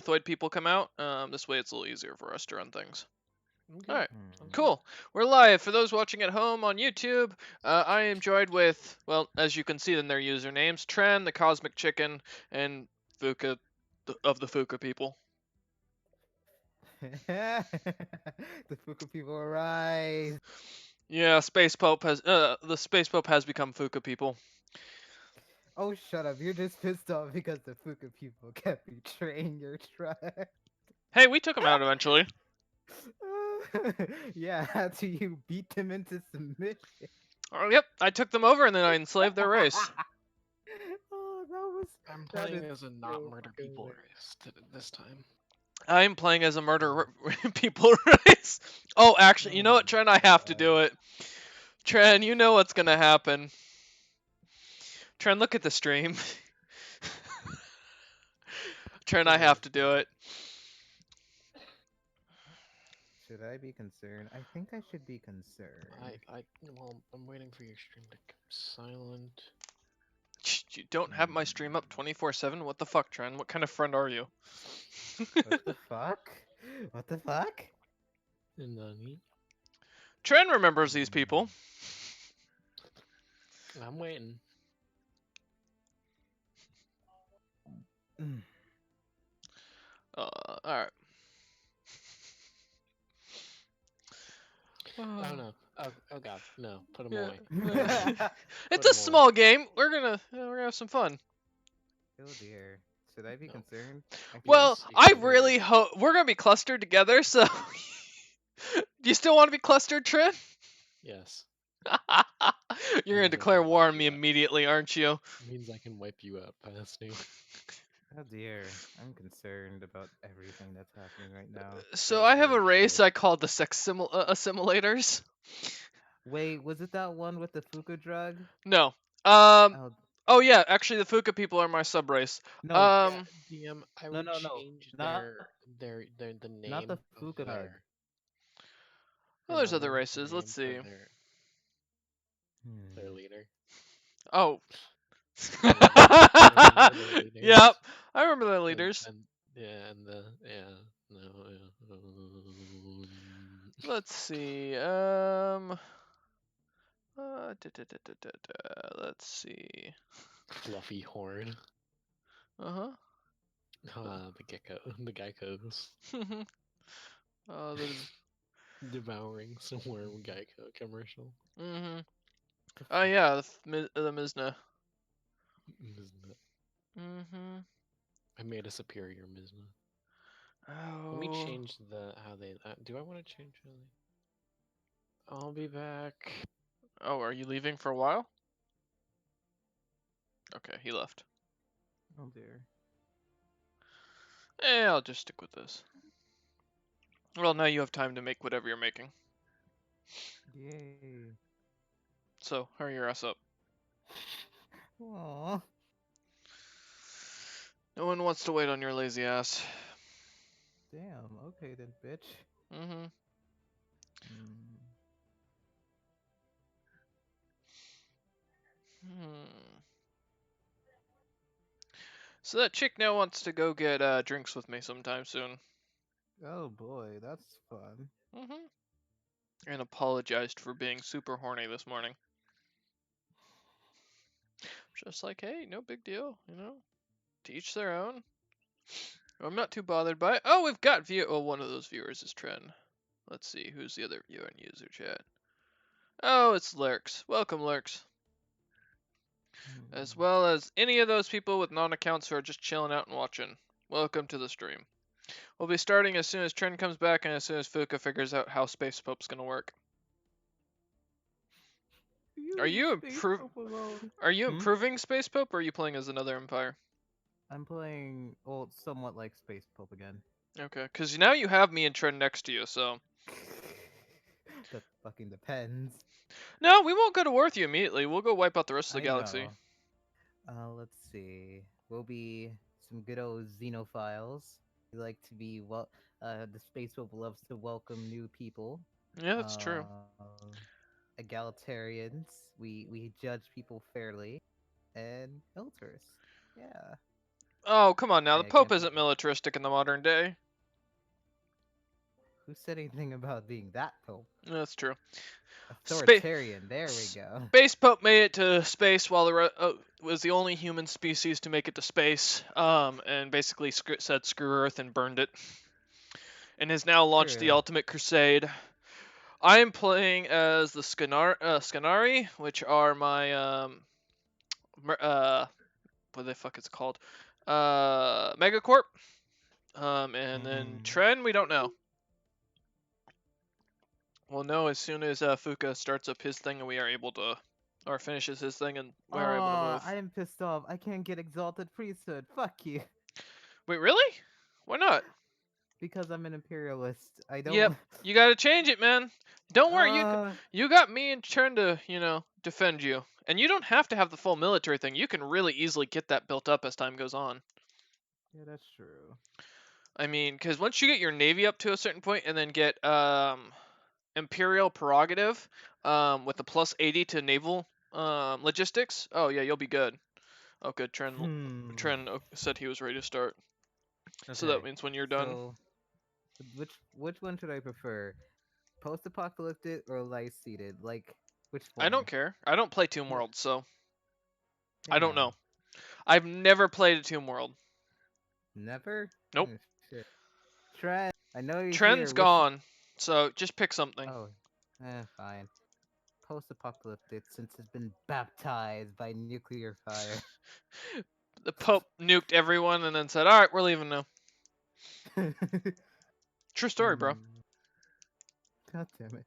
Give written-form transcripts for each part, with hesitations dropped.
Thoid people come out. This way it's a little easier for us to run things. Okay. All right, Sounds good. cool. We're live. For those watching at home on YouTube, I am joined with, well, as you can see in their usernames, Tren, the Cosmic Chicken, and Fuka, of the Fuka people. The Fuku people arise. Yeah, the Space Pope has become Fuka people. Oh, shut up. You're just pissed off because the Fuku people kept betraying your trust. Hey, we took him out eventually. Yeah, after you beat them into submission. Oh, yep, I took them over and then I enslaved their race. Oh, I'm that playing is as a not so murder fucking people weird. race this time. I'm playing as a murder people race. Oh, actually, you know Oh what, my Tren? I have to do god. it. Tren, you know what's gonna happen. Tren, look at the stream. Tren, I have to do it. Should I be concerned? I think I should be concerned. Well, I'm waiting for your stream to go silent. You don't have my stream up 24/7? What the fuck, Tren? What kind of friend are you? What the fuck? What the fuck? Nani? Tren remembers these people. I'm waiting. Alright. Oh no. Oh god. No. Put them Yeah. away. It's Put a 'em away. small game. We're gonna have some fun. Oh dear. Should I be No. concerned? I feel Well, Yes, you I should. really hope we're gonna be clustered together. So, do you still want to be clustered, Tren? Yes. You're gonna Means I declare can war wipe on me you out. immediately, aren't you? Means I can wipe you out fast new. Oh dear. I'm concerned about everything that's happening right now. So As I have a you race should. I call the assimilators. Wait, was it that one with the Fuku drug? No. Oh Oh yeah, actually the Fuka people are my sub race. no, DM, I no, would no, no, change not the not name the of Fuku drug. Well, there's other remember the races. Let's name for see. their Hmm. leader. Oh. Remember their Yep. leaders. I remember the And leaders. and yeah, and the yeah, no, Let's see. Let's see. fluffy horn. Uh The gecko, the geckos huh. There's. devouring some worm gecko commercial. Mhm. The Oh fuck? yeah, the Mizna. Isn't it? Mhm. I made a superior Mizna. Let me Oh. change the how they. Do I want to change how they? I'll be back. Oh, are you leaving for a while? Okay, he left. Oh dear. I'll just stick with this. Well, now you have time to make whatever you're making. Yay. So, hurry your ass up. Aww. No one wants to wait on your lazy ass. Damn. Okay then, bitch. Mhm. Hmm. Hmm. So that chick now wants to go get drinks with me sometime soon. Oh boy, that's fun. Mhm. And apologized for being super horny this morning. Just like, hey, no big deal, you know? To each their own. I'm not too bothered by it. Oh, we've got view. Oh, one of those viewers is Tren. Let's see, who's the other viewer in user chat? Oh, it's Lurks. Welcome, Lurks. As Hmm. well as any of those people with non-accounts who are just chilling out and watching. Welcome to the stream. We'll be starting as soon as Tren comes back and as soon as Fuka figures out how Space Pope's gonna work. You Are leave you Space Pope alone. Are you Hmm? improving Space Pope, or are you playing as another Empire? I'm playing, well, somewhat like Space Pope again. Okay, because now you have me and Tren next to you, so... That fucking depends. No, we won't go to war with you immediately. We'll go wipe out the rest of the I galaxy. know. Let's see. We'll be some good old xenophiles. We like to be the Space Pope loves to welcome new people. Yeah, that's true. Egalitarians. We judge people fairly, and elders. Yeah. Oh, come on now. The I Pope can't think isn't militaristic in the modern day. who said anything about being that Pope. That's true. Space Authoritarian. There we go. Space Pope made it to space while was the only human species to make it to space. And basically said screw Earth and burned it. And has now launched the True. ultimate crusade. I am playing as the Scanari, which are my what the fuck it's called, Megacorp. And then Mm. Tren, we don't know. We'll know as soon as Fuka starts up his thing and we are able to, or finishes his thing and we are able to Oh, move. I am pissed off. I can't get exalted priesthood. Fuck you. Wait, really? Why not? Because I'm an imperialist. I Yep, don't. you gotta change it, man. Don't worry, Uh, you got me in trying to, defend you. And you don't have to have the full military thing. You can really easily get that built up as time goes on. yeah, that's true. I mean, because once you get your navy up to a certain point and then get imperial prerogative with the plus 80 to naval logistics, oh yeah, you'll be good. Oh, good. Hmm. Tren said he was ready to start. So that Okay. means when you're done. So, which one should I prefer? Post-apocalyptic or life-seated? Like, which I don't one? care. I don't play Tomb Yeah. World, so I don't Damn. know. I've never played a Tomb World. Never? Nope. Shit. Trent, I know you're Tren's here. Which? gone, so just pick something. Oh, fine. Post-apocalyptic, since it's been baptized by nuclear fire. The Pope nuked everyone and then said, "All right, we're leaving now." True story, bro. Hmm. God damn it.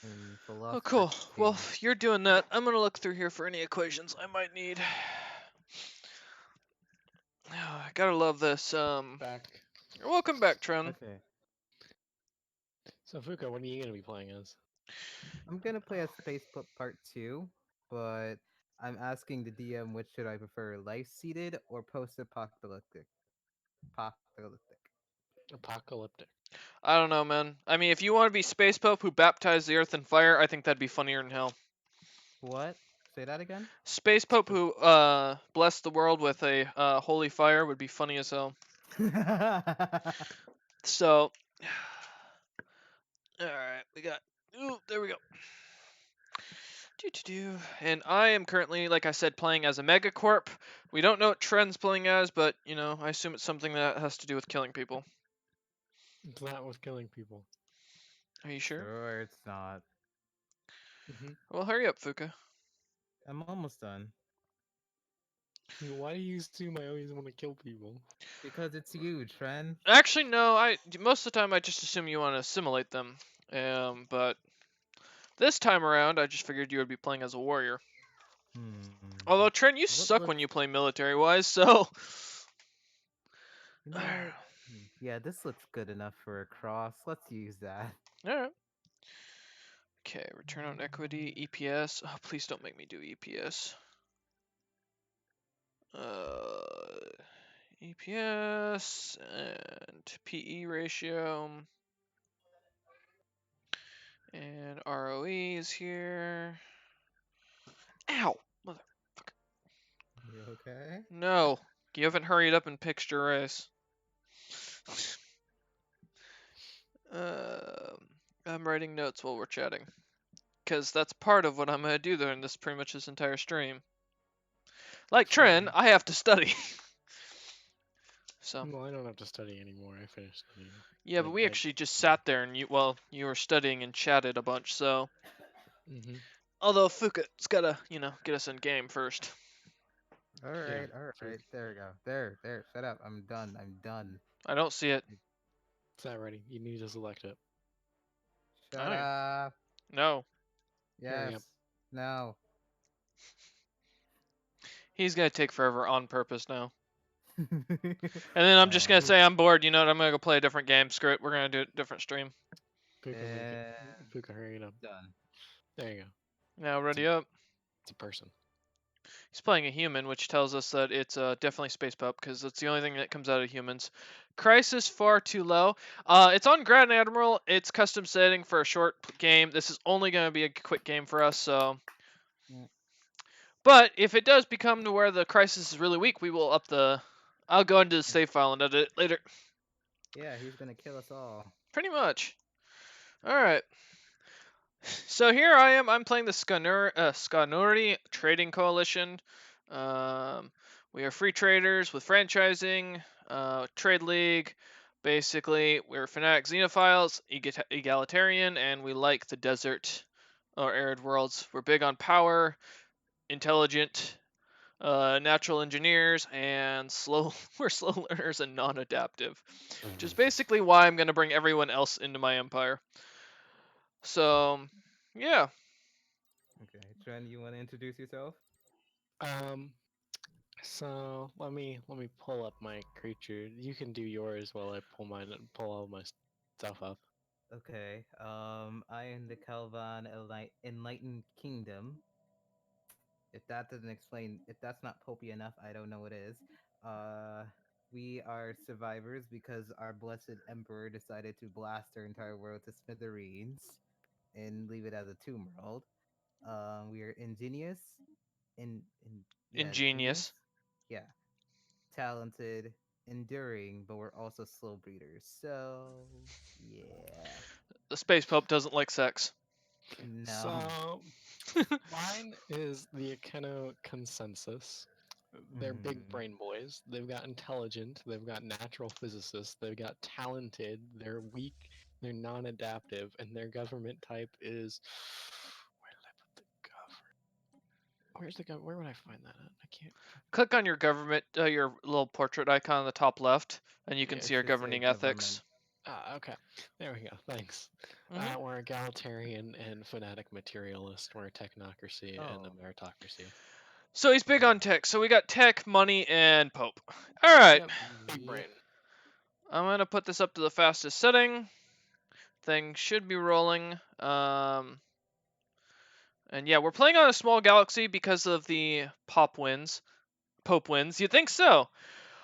And Oh, philosopher cool. Well, king. if you're doing that, I'm gonna look through here for any equations I might need. I gotta love this. Back. Welcome back, Tren. Okay. So Fuka, what are you gonna be playing as? I'm gonna play a Space Part 2, but I'm asking the DM which should I prefer, life-seated or post-apocalyptic? Apocalyptic. Apocalyptic. I don't know, man. I mean, if you want to be Space Pope who baptized the Earth in fire, I think that'd be funnier than hell. What? Say that again? Space Pope who blessed the world with a holy fire would be funny as hell. So, all right, we got. Ooh, there we go. And I am currently, like I said, playing as a Megacorp. We don't know what Tren's playing as, but I assume it's something that has to do with killing people. It's not with killing people. Are you sure? Sure, it's not. Well, hurry up, Fuka. I'm almost done. Why do you assume I always want to kill people? Because it's you, Tren. Actually, no. Most of the time I just assume you want to assimilate them. But this time around, I just figured you would be playing as a warrior. Hmm. Although Trent, you What suck when looks... you play military-wise, so. You know... Yeah, this looks good enough for a cross. Let's use that. All right. Okay, return on equity, EPS. Oh, please don't make me do EPS. EPS and PE ratio. And ROE is here. Ow! Motherfucker. You okay? No. You haven't hurried up and picked your race. I'm writing notes while we're chatting. Because that's part of what I'm going to do during pretty much this entire stream. Like Tren, I have to study. So. Well, I don't have to study anymore. I finished studying. Yeah, but we actually just sat there and you were studying and chatted a bunch, so. Although Fuka's gotta, get us in game first. Alright, alright. There we go. There. Shut up. I'm done. I don't see it. It's not ready. You need to select it. Shut up. No. Yes. No. He's gonna take forever on purpose now. And then I'm just gonna say I'm bored. You know what? I'm gonna go play a different game. Screw it. We're gonna do a different stream. Fuka, hurry it up. Done. There you go. Now ready up. It's a person. He's playing a human, which tells us that it's definitely Space Pup, because that's the only thing that comes out of humans. Crisis far too low. It's on Grand Admiral. It's custom setting for a short game. This is only going to be a quick game for us, so. But if it does become to where the crisis is really weak, we will up the. I'll go into the save file and edit it later. Yeah, he's gonna kill us all. Pretty much. All right. So here I am. I'm playing the Skanuri Trading Coalition. Um, we are free traders with franchising, trade league. Basically, we're fanatic xenophiles, egalitarian, and we like the desert or arid worlds. We're big on power, intelligent, natural engineers, and slow. We're slow learners and non-adaptive, which is basically why I'm going to bring everyone else into my empire. So, yeah. Okay, Tren, you want to introduce yourself? Um. So let me pull up my creature. You can do yours while I pull all my stuff up. Okay. I am the Calvan Enlightened Kingdom. If that doesn't explain, if that's not popey enough, I don't know what is. Uh, we are survivors because our blessed emperor decided to blast our entire world to smithereens and leave it as a tomb world. We are ingenious, ingenious, Ingenious. yeah, talented, enduring, but we're also slow breeders. So yeah, The space pope doesn't like sex. no. So mine is the Akeno consensus. They're big Mhm. brain boys. They've got intelligent. They've got natural physicists. They've got talented. They're weak. They're non-adaptive, and their government type is. Where did I put the government? Where's the Where would I find that at? I can't. Click on your government, your little portrait icon on the top left, and you can Yeah. see It our should say governing government. ethics. Ah, okay. There we go. Thanks. Hmm. We're egalitarian and fanatic materialist. We're a technocracy and a Oh, meritocracy. So he's big okay. on tech. So we got tech, money, and pope. All right. Yep. Big Yep. brain. I'm gonna put this up to the fastest setting. Thing should be rolling. And yeah, we're playing on a small galaxy because of the Pope wins. You'd think so.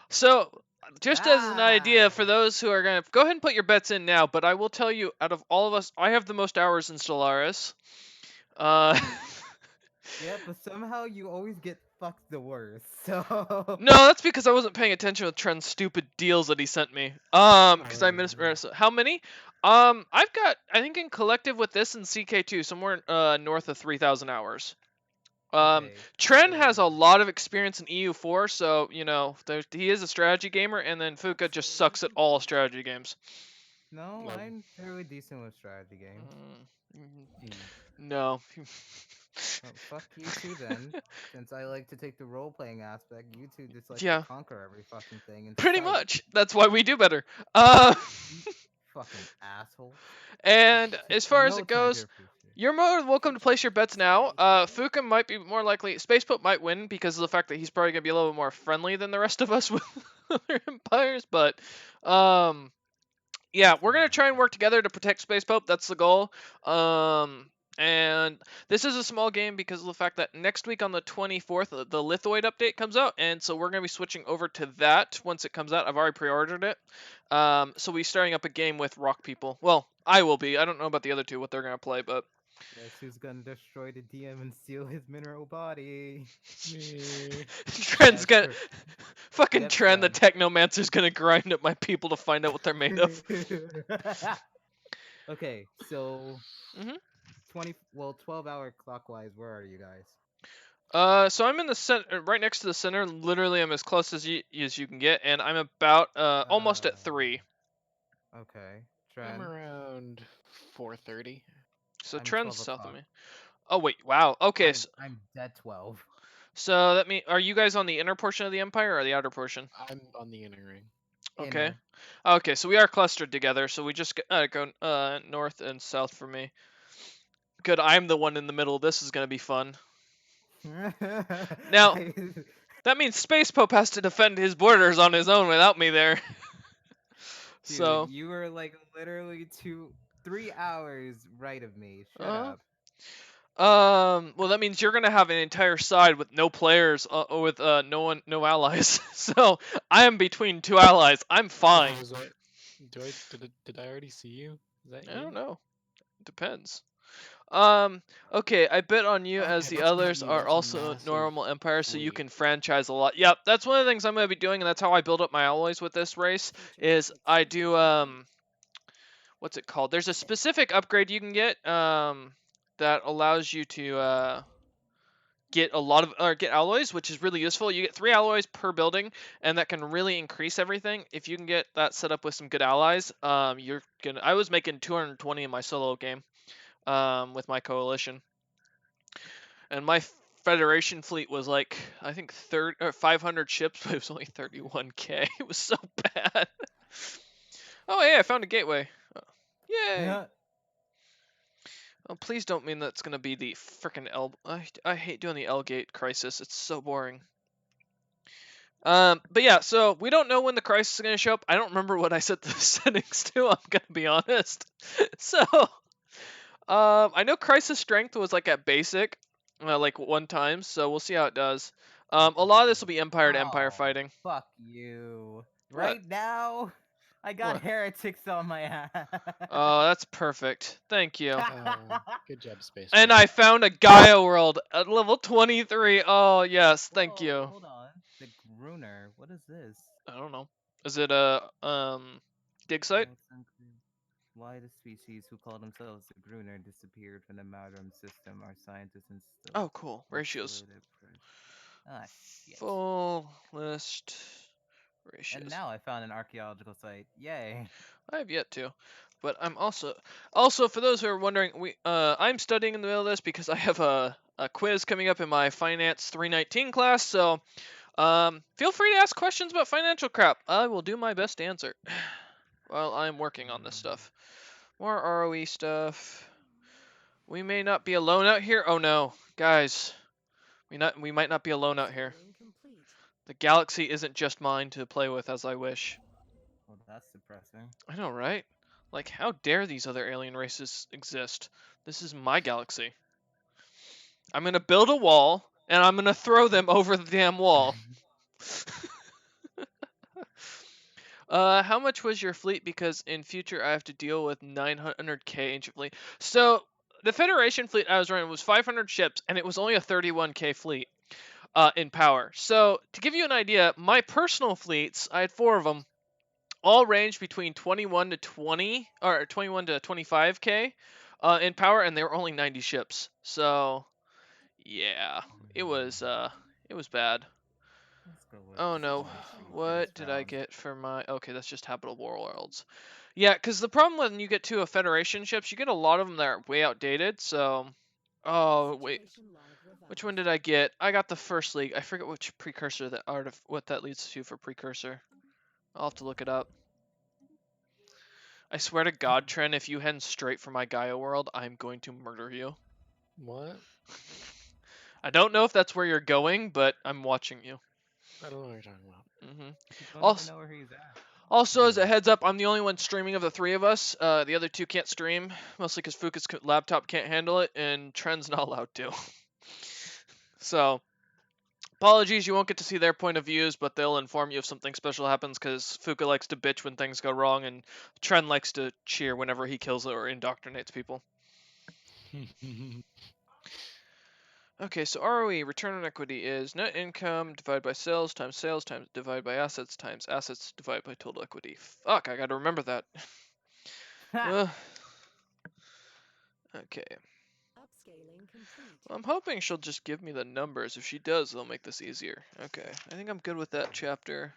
So, just as an idea for Ah. those who are going to go ahead and put your bets in now, but I will tell you, out of all of us, I have the most hours in Stellaris. Uh, Yeah, but somehow you always get fucked the worst. So. no, that's because I wasn't paying attention with Trent's stupid deals that he sent me. Because I missed. Oh. How many? I've got, I think in collective with this and CK2, somewhere north of 3,000 hours. Okay. Tren has a So. lot of experience in EU4, so he is a strategy gamer, and then Fuka just sucks at all strategy games. No, No. I'm fairly decent with strategy games. Mm, Hmm. no. Well, fuck you two then. Since I like to take the role playing aspect, you two just like to Yeah, conquer every fucking thing in pretty sight. much. That's why we do better. Uh, You fucking assholes. and as far as No it time to goes, appreciate. you're more than welcome to place your bets now. Fuka might be more likely. Spacepope might win because of the fact that he's probably gonna be a little bit more friendly than the rest of us with other empires. But um, yeah, That's we're gonna fine. try and work together to protect Space Pope. That's the goal. And this is a small game because of the fact that next week on the 24th, the Lithoid update comes out, and so we're gonna be switching over to that once it comes out. I've already pre-ordered it. So we're starting up a game with Rock People. Well, I will be. I don't know about the other two what they're gonna play, but Guess who's gonna destroy the DM and steal his mineral body? Me. Trent's That's gonna true. fucking Yep, Trent, the Tren. Technomancer's gonna grind up my people to find out what they're made of. Okay, so Hmm. 12-hour clockwise, where are you guys? So I'm in the center, right next to the center. Literally, I'm as close as you can get, and I'm about almost at 3. Okay. I'm Tren, around 4:30. So I'm Trent's 12 south of o'clock. me. Oh wait, wow. Okay, I'm dead 12. so that mean, are you guys on the inner portion of the empire or the outer portion? I'm on the inner ring. Okay. Inner. Okay, so we are clustered together. So we just go north and south for me. Good. I'm the one in the middle. This is gonna be fun. Now I- that means Space Pope has to defend his borders on his own without me there. Dude, So, you were like literally 3 hours right of me. Shut uh, up. well, that means you're gonna have an entire side with no players, with no one, no allies. So I am between two allies. I'm Oh, fine. is that? Did I already see you? Is that I you? don't know. Depends. Okay, I bet on you as Okay, the that's not others you. are That's a also massive normal empire, so you fleet. can franchise a lot. Yep, that's one of the things I'm gonna be doing, and that's how I build up my alloys with this race. Is I do what's it called? There's a specific upgrade you can get that allows you to get a lot of or get alloys, which is really useful. You get 3 alloys per building, and that can really increase everything. If you can get that set up with some good allies, you're gonna. I was making 220 in my solo game, with my coalition, and my Federation fleet was like I think 30 or 500 ships, but it was only 31k. It was so bad. Oh hey, I found a gateway. Yay! Oh, please don't mean that's gonna be the frickin' L. I hate doing the L gate crisis. It's so boring. But yeah, so we don't know when the crisis is gonna show up. I don't remember what I set the settings to. I'm gonna be honest. So, I know crisis strength was like at basic, like one time. So we'll see how it does. A lot of this will be empire to empire Oh, fighting. fuck you. What? Right now, I got What? heretics on my ass. Oh, that's perfect. Thank you. Good job, Space And Marine. I found a Gaia world at level 23. Oh yes, thank Whoa, you. hold on. The Gruner. What is this? I don't know. Is it a dig site? Oh, it's unclear. Why the species who call themselves the Gruner disappeared from the Madram system are scientists instead. Oh, cool. Ratios. Ah, shit. Full list And ratios. now I found an archaeological site. Yay. I have yet to, but I'm also for those who are wondering, I'm studying in the middle of this because I have a quiz coming up in my finance 319 class. So feel free to ask questions about financial crap. I will do my best to answer while I'm working on this stuff. More ROE stuff. We may not be alone out here. Oh no, guys, we might not be alone out here. The galaxy isn't just mine to play with as I wish. Well, that's depressing. I know, right? Like, how dare these other alien races exist? This is my galaxy. I'm gonna build a wall, and I'm gonna throw them over the damn wall. How much was your fleet? Because in future I have to deal with 900k ancient fleet. So the Federation fleet I was running was 500 ships, and it was only a 31k fleet in power. So to give you an idea, my personal fleets, I had 4 of them, all range between 21 to 20 or 21 to 25k in power, and they were only 90 ships. So yeah, it was bad. Let's go with Oh no, 23 what first did I round. get for my? Okay, that's just habitable worlds. Yeah, because the problem when you get to a Federation ships, you get a lot of them that are way outdated. So, oh wait, which one did I get? I got the first league. I forget which precursor that what that leads to for precursor. I'll have to look it up. I swear to God, Tren, if you head straight for my Gaia world, I'm going to murder you. What? I don't know if that's where you're going, but I'm watching you. I don't know what you're talking about. Don't even Also, know where he's at. also, as a heads up, I'm the only one streaming of the 3 of us. The other 2 can't stream, mostly because Fuka's laptop can't handle it, and Tren's not allowed to. So, apologies, you won't get to see their point of views, but they'll inform you if something special happens, because Fuka likes to bitch when things go wrong, and Tren likes to cheer whenever he kills or indoctrinates people. Okay, so ROE, return on equity, is net income divided by sales times divided by assets divided by total equity. Fuck, I gotta remember that. Okay. Well, I'm hoping she'll just give me the numbers. If she does, they'll make this easier. Okay, I think I'm good with that chapter.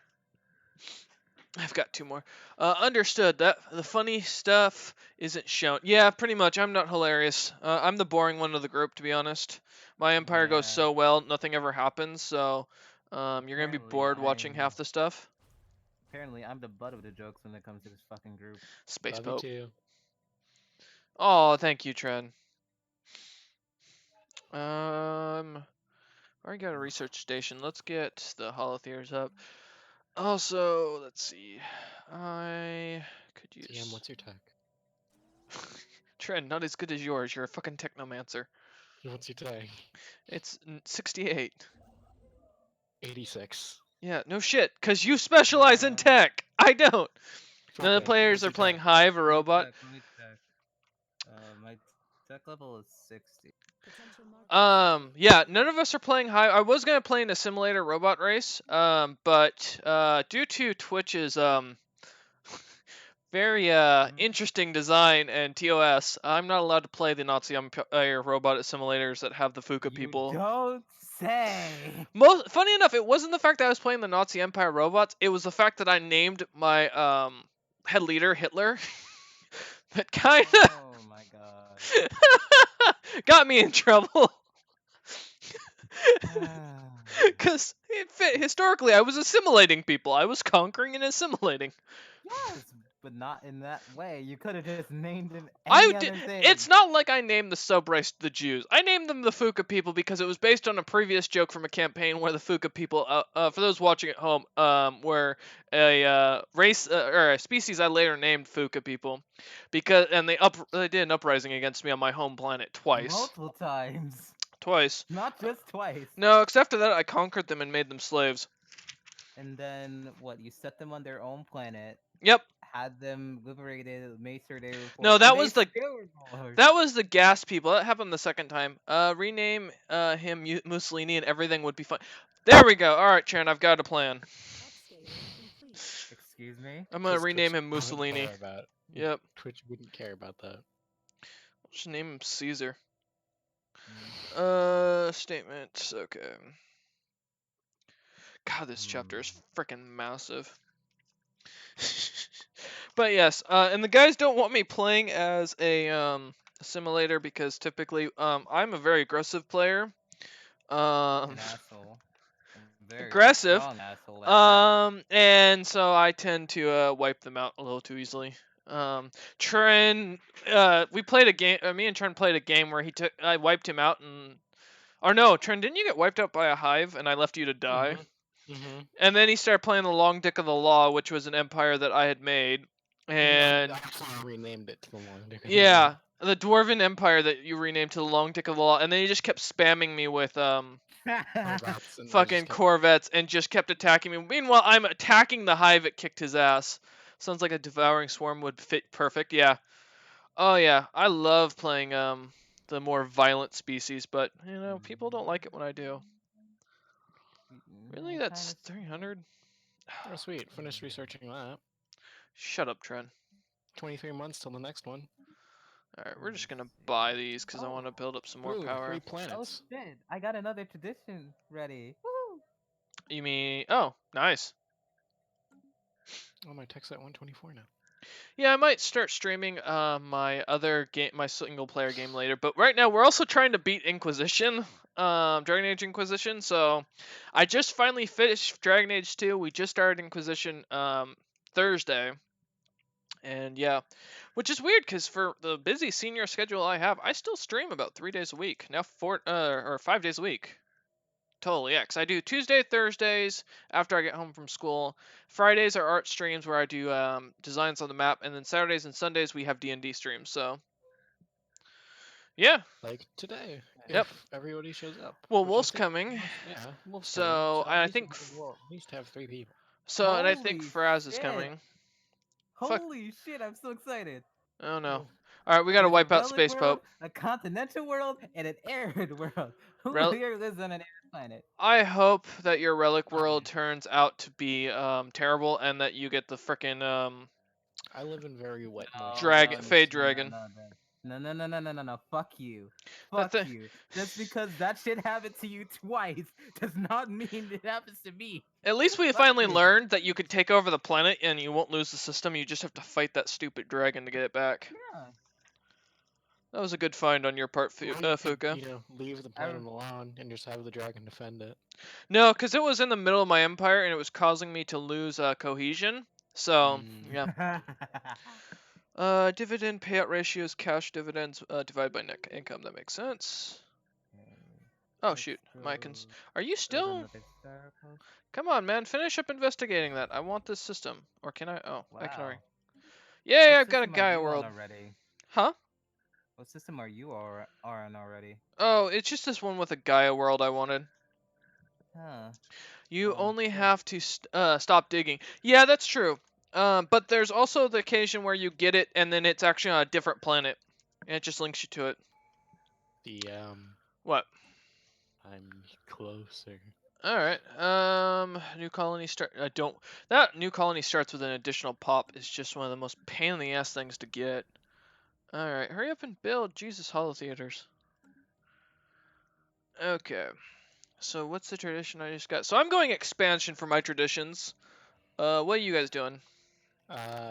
I've got 2 more. Understood. That the funny stuff isn't shown. Yeah, pretty much. I'm not hilarious. I'm the boring one of the group, to be honest. My empire goes Yeah. so well, nothing ever happens. So, you're gonna be Apparently, bored watching half the stuff. I'm the butt of the jokes when it comes to this fucking group. Space Love you Pope. too. Oh, thank you, Tren. I got a research station. Let's get the holotheaters up. Also, let's see. I could TM, use what's your tech? Trent, not as good as yours. You're a fucking technomancer. What's your tech? It's 68. 86. Yeah, no shit, cause you specialize in tech. I don't. None of the Fuka, players what's are your playing tech? Hive or Let me Robot. check. Let me check. My Check level is 60. Yeah, none of us are playing high. I was gonna play in a simulator robot race, but due to Twitch's very Mhm. interesting design and TOS, I'm not allowed to play the Nazi Empire robot simulators that have the Fuka You people. don't say. Most funny enough, it wasn't the fact that I was playing the Nazi Empire robots. It was the fact that I named my head leader Hitler. That kind Oh my god. of got me in trouble. Ah. Because it fit historically, I was assimilating people. I was conquering and assimilating. Yes, but not in that way. You could have just named him any I did. other It's thing. not like I named the subrace the Jews. I named them the Fuka people because it was based on a previous joke from a campaign where the Fuka people, for those watching at home, were a race or a species I later named Fuka people, because and they did an uprising against me on my home planet twice. Multiple times. Twice. Not just twice. No, except after that I conquered them and made them slaves. And then what? You set them on their own planet, Yep. had them liberated, made sure they were No, forced, and they still were forced. that was the gas people. That happened the second time. Rename him Mussolini and everything would be fine. There we go. All right, Sharon, I've got a plan. Excuse me? I'm gonna rename Twitch him wouldn't Mussolini. care about. Yep. Twitch wouldn't care about that. Just name him Caesar. Mm. Statements. Okay. God, this chapter is freaking massive. But yes, and the guys don't want me playing as a simulator because typically I'm a very aggressive player. An asshole. A very Aggressive. strong asshole at that. And so I tend to wipe them out a little too easily. Tren, we played a game. Me and Tren played a game where I wiped him out, or no, Tren, didn't you get wiped out by a hive and I left you to die? Mm-hmm. And then he started playing the Long Dick of the Law, which was an empire that I had made, and I actually renamed it to the Long Dick. yeah, the Dwarven Empire that you renamed to the Long Dick of the Law, and then he just kept spamming me with Corvettes, and I fucking just kept- Corvettes and just kept attacking me. Meanwhile, I'm attacking the hive. It kicked his ass. Sounds like a devouring swarm would fit perfect. Yeah. Oh yeah, I love playing the more violent species, but people don't like it when I do. Really, that's 300. Oh, sweet. Finished researching that. Shut up, Tren. 23 months till the next one. All right, we're just gonna buy these because I want to build up some more Ooh, power. 3 Oh planets. shit! I got another tradition ready. Woo! You mean? Oh, nice. Oh, my tech's at 124 now. Yeah, I might start streaming my other game, my single player game later. But right now we're also trying to beat Inquisition, Dragon Age Inquisition. So I just finally finished Dragon Age 2. We just started Inquisition Thursday, and yeah, which is weird because for the busy senior schedule I have, I still stream about 3 days a week now, or 5 days a week. Totally, yeah. 'Cause I do Tuesday, Thursdays after I get home from school. Fridays are art streams where I do designs on the map, and then Saturdays and Sundays we have D&D streams. So, yeah. Like today, Yep. if everybody shows up. Well, which I Wolf's think coming. Yeah, Wolf's So, coming. and I at least think we'll at least have 3 people. and I think Holy Faraz is shit! coming. Fuck. Holy shit! I'm so excited. Oh no. Oh. All right, we gotta There's a wipe out relic Space world, Pope. a continental world, and an arid world. Who Rel- here lives on an arid planet? I hope that your relic I world do. turns out to be terrible, and that you get the frickin' I live in very wet, moist Dragon, environments. Fade Dragon. No. Fuck you. That Fuck thing- you. Just because that shit happened to you twice does not mean it happens to me. At least we Fuck finally you. learned that you could take over the planet and you won't lose the system. You just have to fight that stupid dragon to get it back. Yeah. That was a good find on your part, Or you could, Fuka. leave the planet alone and just have the dragon defend it. No, because it was in the middle of my empire and it was causing me to lose cohesion. So, yeah. Dividend payout ratios, cash dividends divided by net income. That makes sense. Oh shoot, are you still? Come on, man, finish up investigating that. I want this system. Or can I? Oh, I can already. Wow. Yeah, What I've got a system are Gaia you on world. already? Huh? What system are you are on already? Oh, it's just this one with a Gaia world I wanted. Huh. You Well, only shit. have to stop digging. Yeah, that's true. But there's also the occasion where you get it and then it's actually on a different planet, and it just links you to it. DM. What? I'm closer. All right. New colony start. I don't. That new colony starts with an additional pop. Is just one of the most pain in the ass things to get. All right, hurry up and build. Jesus, Hollow Theaters. Okay. So what's the tradition I just got? So I'm going expansion for my traditions. What are you guys doing?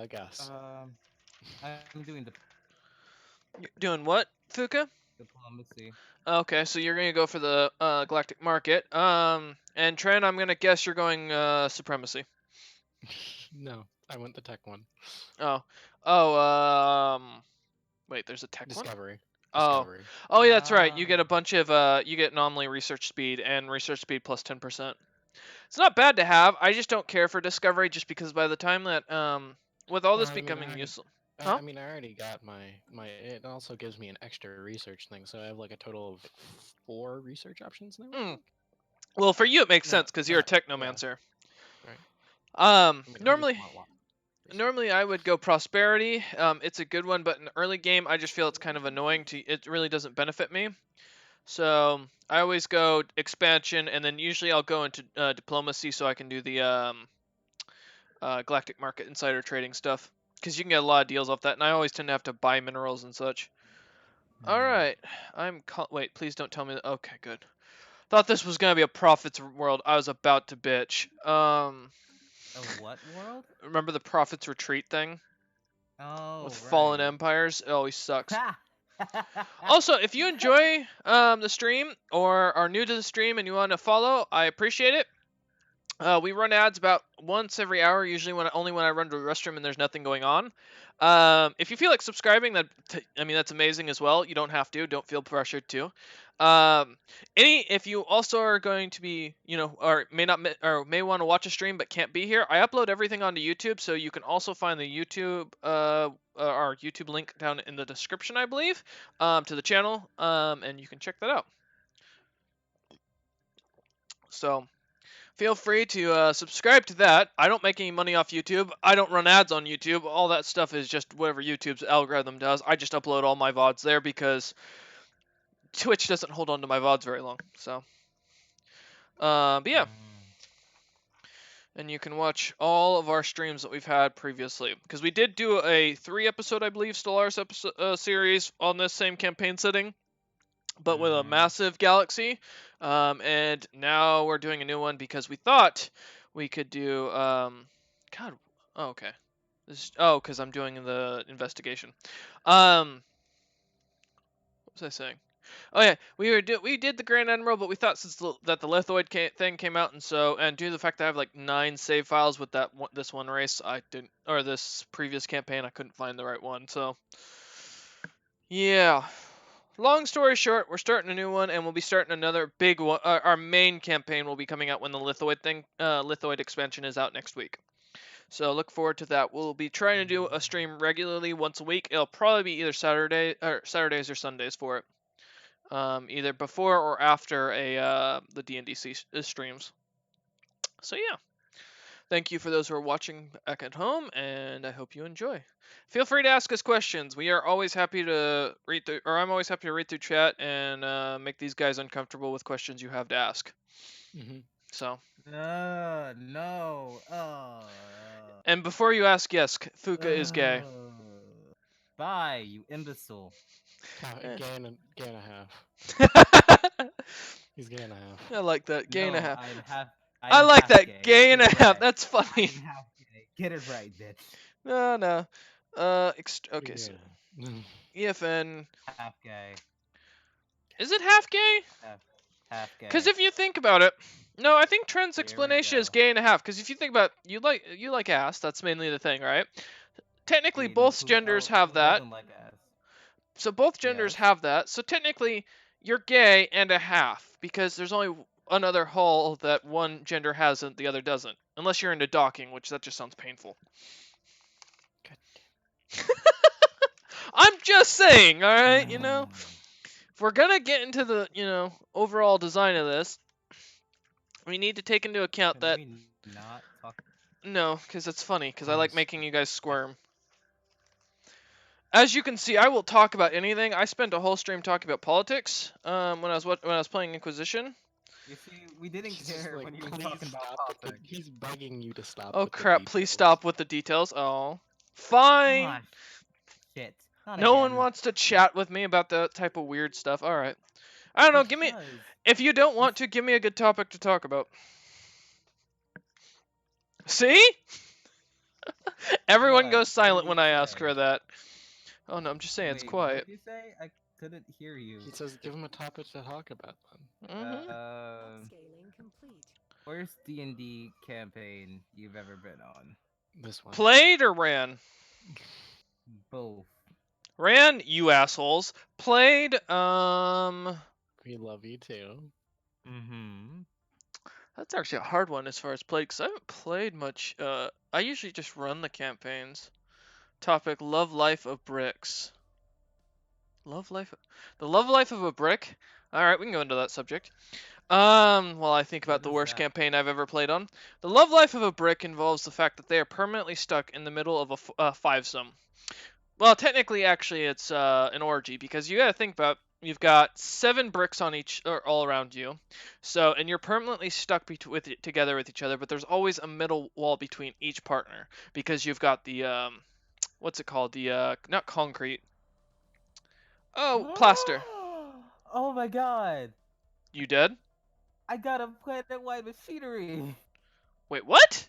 Guess. I'm doing the You're doing what, Fuka? diplomacy. Okay, so you're gonna go for the Galactic Market. And Tren, I'm gonna guess you're going Supremacy. No, I went the tech one. Oh, oh. Wait, there's a tech one. Discovery. Oh, Discovery. oh yeah, that's right. You Ah, get a bunch of you get anomaly research speed and research speed plus 10%. It's not bad to have. I just don't care for discovery, just because by the time that with all Well, this I mean, becoming useful, I huh? mean, I already got my. It also gives me an extra research thing, so I have like a total of 4 research options now. I Mm. think. Well, for you it makes No, sense because you're a not yeah. technomancer. Right. I mean, I just Normally, want a lot. Basically. normally I would go prosperity. It's a good one, but in early game I just feel it's kind of annoying to. It really doesn't benefit me. So I always go expansion, and then usually I'll go into diplomacy so I can do the galactic market insider trading stuff because you can get a lot of deals off that, and I always tend to have to buy minerals and such. All hmm. right, wait. Please don't tell me. Okay, good. Thought this was gonna be a profits world. I was about to bitch. A what world? Remember the profits retreat thing with Oh, fallen right. empires? It always sucks. Ha! Also, if you enjoy the stream or are new to the stream and you want to follow, I appreciate it. We run ads about once every hour, usually only when I run to the restroom and there's nothing going on. If you feel like subscribing, I mean that's amazing as well. You don't have to. Don't feel pressured to. Um, if you also are going to be, or may not or may want to watch a stream but can't be here, I upload everything onto YouTube, so you can also find the YouTube our YouTube link down in the description, I believe, to the channel, and you can check that out. So feel free to subscribe to that. I don't make any money off YouTube. I don't run ads on YouTube. All that stuff is just whatever YouTube's algorithm does. I just upload all my VODs there because Twitch doesn't hold on to my VODs very long. So, but yeah. Mm. And you can watch all of our streams that we've had previously. Because we did do a 3-episode, I believe, Stellaris episode, series on this same campaign setting, but with a Mm-hmm. massive galaxy. And now we're doing a new one because we thought we could do. God. Oh, okay. Because I'm doing the investigation. What was I saying? Oh yeah, we did the Grand Admiral, but we thought since that the lithoid thing came out, and due to the fact that I have like 9 save files with this one race, I didn't, or this previous campaign, I couldn't find the right one. So yeah. Long story short, we're starting a new one, and we'll be starting another big one. Our main campaign will be coming out when the lithoid expansion is out next week. So look forward to that. We'll be trying to do a stream regularly once a week. It'll probably be either Saturdays or Sundays for it. Either before or after the D&D streams. So yeah, thank you for those who are watching back at home, and I hope you enjoy. Feel free to ask us questions. We are always happy to read through, or I'm always happy to read through chat and make these guys uncomfortable with questions you have to ask. Mm-hmm. So, No. and before you ask, yes, Fuka is gay. Uh. Bye, you imbecile. Eh. Gay and a half. He's gay and a half. I like that, gay and a No, half. I'm half. I I'm like half that, gay. gay and Get a it half. right. That's funny. I'm half gay. Get it right, bitch. No, no. You're Okay, gay so and a half. EFN, Half gay. is it half gay? Half, half Because gay. if you think about it, no, I think Trent's Here we explanation is go. gay and a half. Because if you think about you like ass, that's mainly the thing, right? Technically, both genders have Who that. doesn't like ass? So both genders Yes. have that. So technically, you're gay and a half because there's only another hole that one gender has and the other doesn't. Unless you're into docking, which that just sounds painful. God I'm just saying, all right. Mm. If we're gonna get into the overall design of this, we need to take into account Can that we not talk? no, because it's funny because I like Pause. making you guys squirm. As you can see, I will talk about anything. I spent a whole stream talking about politics when I was playing Inquisition. You see, we didn't He's just care like, when he was please talking about stop with the. politics. He's begging you to stop Oh with the crap! Please details. stop with the details. Oh, fine. Ah, shit. Not No one again. wants to chat with me about that type of weird stuff. All right. I don't know. Give me. Because If you don't you want to, give me a good topic to talk about. See? Everyone what? goes What did silent you when I ask say? her that. Oh no, I'm just saying it's Wait, what quiet. did you say? I couldn't hear you. He says, give him a topic to talk about then. Hmm. Upscaling complete. Worst D&D campaign you've ever been on? This one. Played or ran? Both. Ran, you assholes. Played, We love you too. Mm-hmm. that's actually a hard one as far as played, because I haven't played much. I usually just run the campaigns. Topic, love life of bricks. The love life of a brick? Alright, we can go into that subject. While I think about What the is worst that? campaign I've ever played on. The love life of a brick involves the fact that they are permanently stuck in the middle of a five-some. Well, technically, actually, it's an orgy, because you gotta think about, you've got 7 bricks on each, or all around you, so, and you're permanently stuck together with each other, but there's always a middle wall between each partner, because you've got the, what's it called, the, not concrete, oh, plaster. Oh my god! You dead? I got a planet-wide machinery! Wait, what?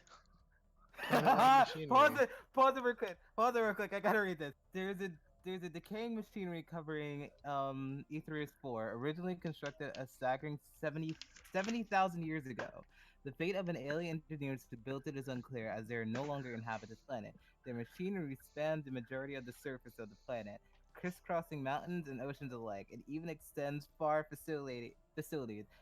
Planet-wide Pause machinery. it! Pause it real quick! Pause it real quick! I gotta read this. There's a decaying machinery covering Aetherius 4, originally constructed a staggering 70,000 years ago. The fate of an alien engineers who built it is unclear, as they are no longer inhabit the planet. Their machinery spans the majority of the surface of the planet, crisscrossing mountains and oceans alike. It even extends far facilities.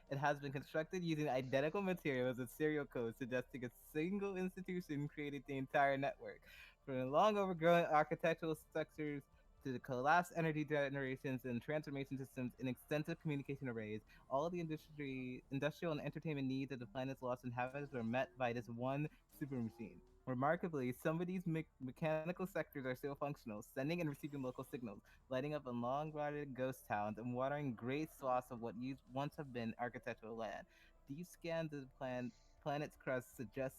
It has been constructed using identical materials and serial codes, suggesting a single institution created the entire network. From the long overgrown architectural structures to the collapsed energy generations and transformation systems in extensive communication arrays, all the industrial and entertainment needs of the planet's lost inhabitants were met by this one super machine. Remarkably, some of these mechanical sectors are still functional, sending and receiving local signals, lighting up in long-rotted ghost towns and watering great swaths of what used once have been architectural land. Deep scans of the planet's crust suggest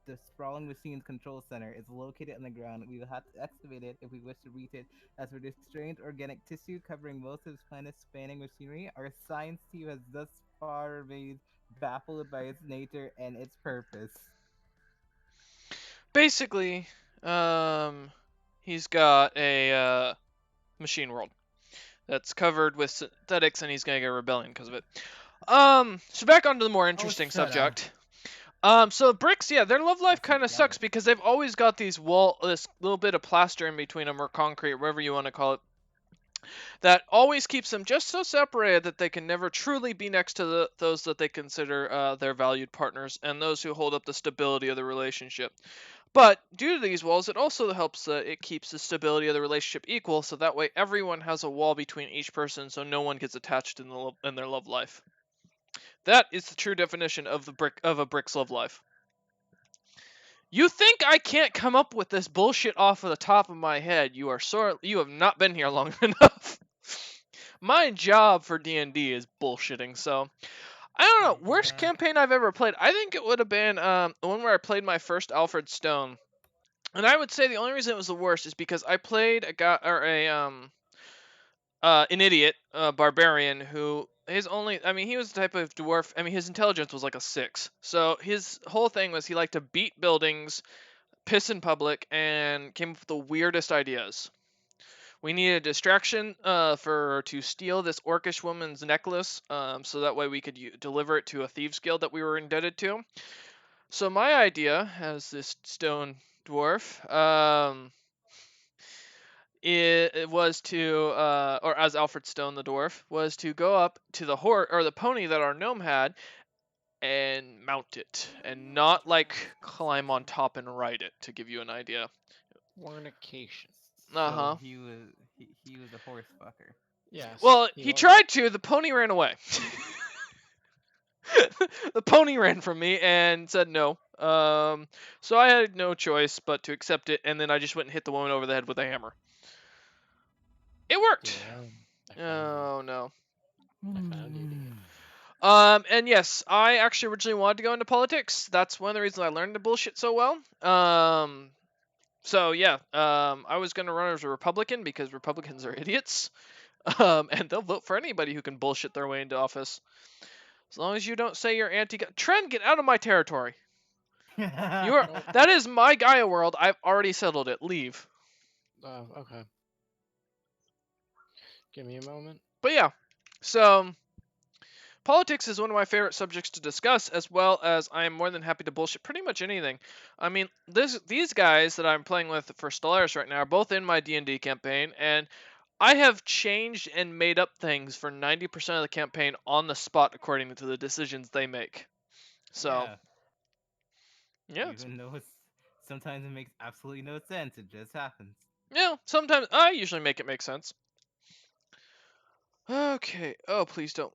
the sprawling machine's control center is located on the ground. We will have to excavate it if we wish to reach it. As for this strange organic tissue covering most of this planet's spanning machinery, our science team has thus far remained baffled by its nature and its purpose. Basically, he's got a machine world that's covered with synthetics, and he's gonna get a rebellion because of it. So back onto the more interesting shut up. subject. So bricks, yeah, their love life That's so kind of sucks jealous. because they've always got this little bit of plaster in between them, or concrete, whatever you want to call it, that always keeps them just so separated that they can never truly be next to those that they consider their valued partners and those who hold up the stability of the relationship. But due to these walls, it also helps it keeps the stability of the relationship equal, so that way everyone has a wall between each person, so no one gets attached in their love life. That is the true definition of a brick's love life. You think I can't come up with this bullshit off of the top of my head? You have not been here long enough. My job for D&D is bullshitting, so I don't know. Worst Yeah. campaign I've ever played. I think it would have been the one where I played my first Alfred Stone. And I would say the only reason it was the worst is because I played a guy or an idiot, barbarian who he was the type of dwarf. I mean, his intelligence was like a 6. So his whole thing was he liked to beat buildings, piss in public, and came up with the weirdest ideas. We needed a distraction to steal this orcish woman's necklace, so that way we could deliver it to a thieves guild that we were indebted to. So my idea, as this stone dwarf, it was to, or as Alfred Stone the dwarf, was to go up to the pony that our gnome had, and mount it, and not like climb on top and ride it. To give you an idea. Fornication. Uh So huh. he was a horse fucker. Yes. Well, he was. tried to. The pony ran away. The pony ran from me and said no. So I had no choice but to accept it, and then I just went and hit the woman over the head with a hammer. It worked. Yeah, I found you. Oh no. I found you, dude. And yes, I actually originally wanted to go into politics. That's one of the reasons I learned the bullshit so well. So yeah, I was gonna run as a Republican because Republicans are idiots. And they'll vote for anybody who can bullshit their way into office. As long as you don't say you're anti-gun. Trent, get out of my territory. You are. Oh, That is my Gaia world. I've already settled it. Leave. okay. Give me a moment. But yeah, so politics is one of my favorite subjects to discuss, as well as I am more than happy to bullshit pretty much anything. I mean, these guys that I'm playing with for Stellaris right now are both in my D&D campaign, and I have changed and made up things for 90% of the campaign on the spot according to the decisions they make. So, Yeah, yeah, even though sometimes it makes absolutely no sense, it just happens. yeah, sometimes I usually make it make sense. Okay. Oh, please don't.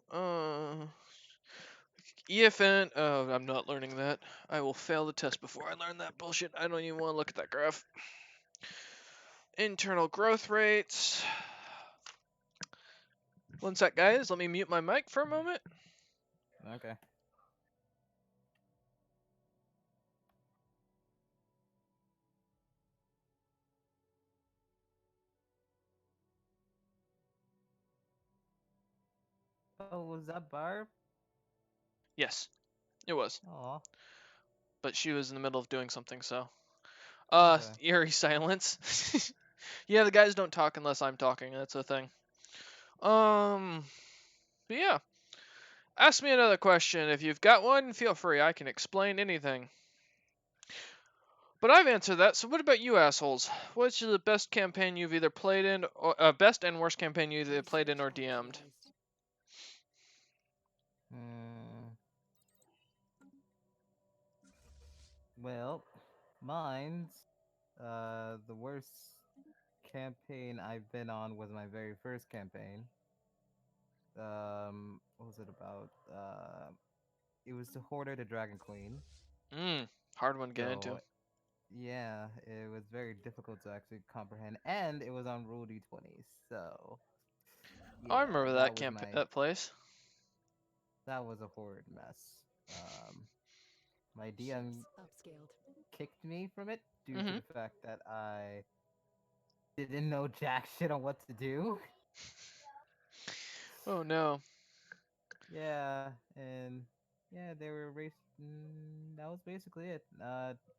EFN. Oh, I'm not learning that. I will fail the test before I learn that bullshit. I don't even want to look at that graph. Internal growth rates. One sec, guys. Let me mute my mic for a moment. Okay. Oh, was that Barb? Yes, it was. Oh, But she was in the middle of doing something, so. okay. Eerie silence. Yeah, the guys don't talk unless I'm talking. That's a thing. But yeah. Ask me another question. If you've got one, feel free. I can explain anything. But I've answered that, so what about you assholes? What's the best campaign you've either played in, or best and worst campaign you either played in or DM'd? Hmm. Well, mine's the worst campaign I've been on was my very first campaign. What was it about? It was the Hoarder, the Dragon Queen. Hard one to get into. So yeah, it was very difficult to actually comprehend, and it was on Rule D20. So Oh, I yeah, remember that that place. that was a horrid mess. My DM Ships upscaled. kicked me from it due to Mhm. the fact that I didn't know jack shit on what to do. Oh no. Yeah, and yeah, they were that was basically it.